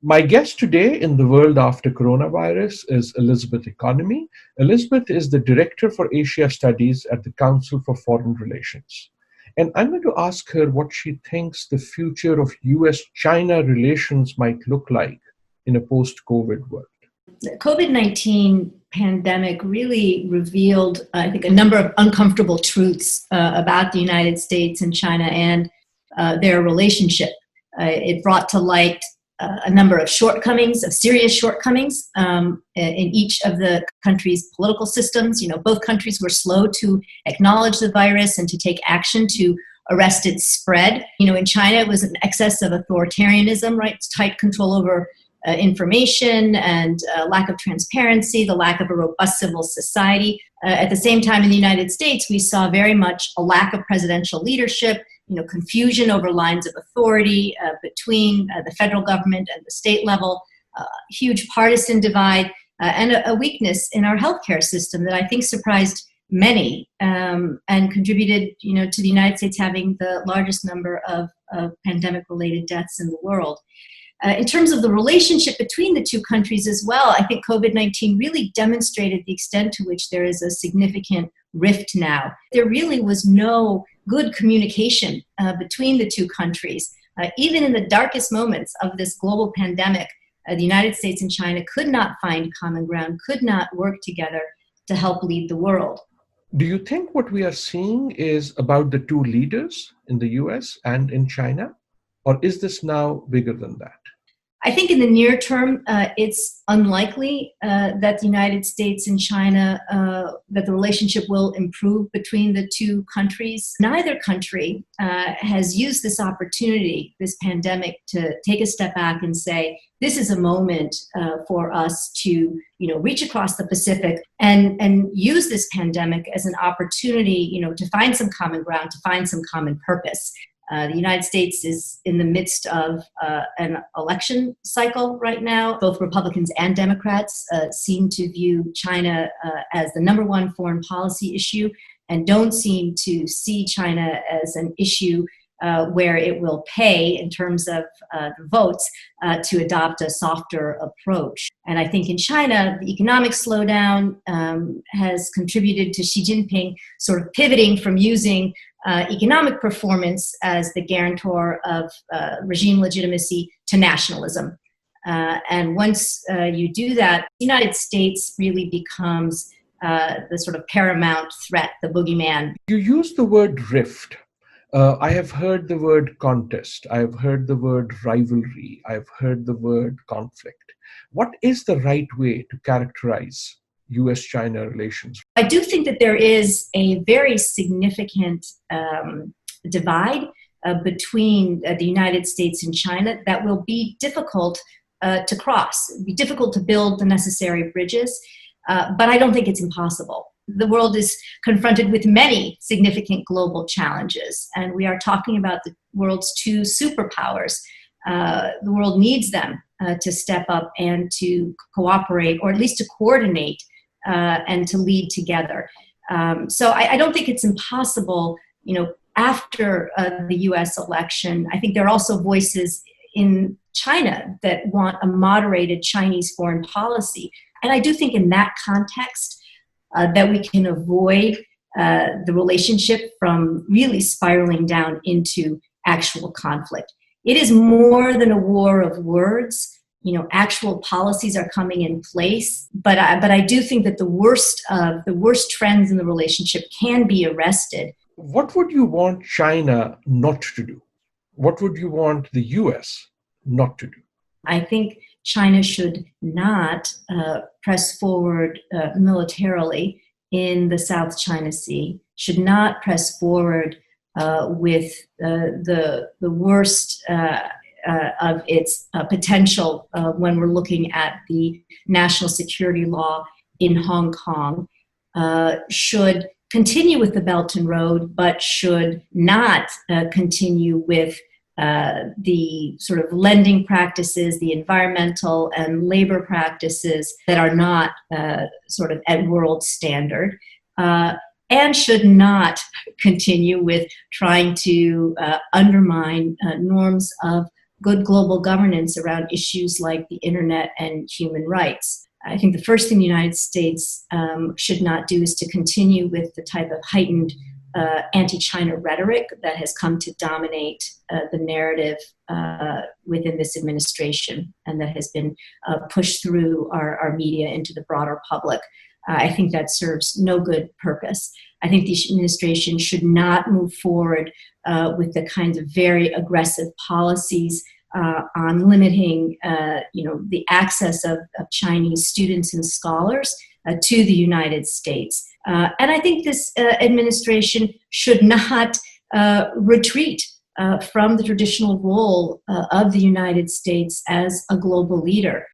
My guest today in the world after coronavirus is Elizabeth Economy. Elizabeth is the Director for Asia Studies at the Council for Foreign Relations. And I'm going to ask her what she thinks the future of U.S. China relations might look like in a post COVID world. The COVID-19 pandemic really revealed, I think, a number of uncomfortable truths about the United States and China and their relationship. It brought to light a number of shortcomings, of serious shortcomings in each of the countries' political systems. Both countries were slow to acknowledge the virus and to take action to arrest its spread. In China, it was an excess of authoritarianism, right? Tight control over information and lack of transparency, the lack of a robust civil society. At the same time, in the United States, we saw very much a lack of presidential leadership, confusion over lines of authority between the federal government and the state level, huge partisan divide, and a weakness in our healthcare system that I think surprised many and contributed, to the United States having the largest number of pandemic-related deaths in the world. In terms of the relationship between the two countries as well, I think COVID-19 really demonstrated the extent to which there is a significant rift now. There really was no good communication between the two countries. Even in the darkest moments of this global pandemic, the United States and China could not find common ground, could not work together to help lead the world. Do you think what we are seeing is about the two leaders in the US and in China? Or is this now bigger than that? I think in the near term, it's unlikely that the United States and China, that the relationship will improve between the two countries. Neither country has used this opportunity, this pandemic, to take a step back and say, this is a moment for us to, reach across the Pacific and use this pandemic as an opportunity, to find some common ground, to find some common purpose. The United States is in the midst of an election cycle right now. Both Republicans and Democrats seem to view China as the number one foreign policy issue and don't seem to see China as an issue where it will pay in terms of the votes to adopt a softer approach. And I think in China, the economic slowdown has contributed to Xi Jinping sort of pivoting from using economic performance as the guarantor of regime legitimacy to nationalism. And once you do that, the United States really becomes the sort of paramount threat, the boogeyman. You use the word rift. I have heard the word contest. I have heard the word rivalry. I've heard the word conflict. What is the right way to characterize U.S.-China relations? I do think that there is a very significant divide between the United States and China that will be difficult to cross. It'll be difficult to build the necessary bridges, but I don't think it's impossible. The world is confronted with many significant global challenges, and we are talking about the world's two superpowers. The world needs them to step up and to cooperate, or at least to coordinate and to lead together. So I don't think it's impossible, after the US election. I think there are also voices in China that want a moderated Chinese foreign policy. And I do think in that context, that we can avoid the relationship from really spiraling down into actual conflict. It is more than a war of words. Actual policies are coming in place, but I do think that the worst trends in the relationship can be arrested. What would you want China not to do? What would you want the US not to do? I think China should not press forward militarily in the South China Sea, should not press forward with the worst of its potential when we're looking at the national security law in Hong Kong, should continue with the Belt and Road, but should not continue with the sort of lending practices, the environmental and labor practices that are not sort of at world standard, and should not continue with trying to undermine norms of good global governance around issues like the internet and human rights. I think the first thing the United States should not do is to continue with the type of heightened anti-China rhetoric that has come to dominate the narrative within this administration and that has been pushed through our media into the broader public. I think that serves no good purpose. I think the administration should not move forward with the kinds of very aggressive policies on limiting, the access of Chinese students and scholars to the United States. And I think this administration should not retreat from the traditional role of the United States as a global leader.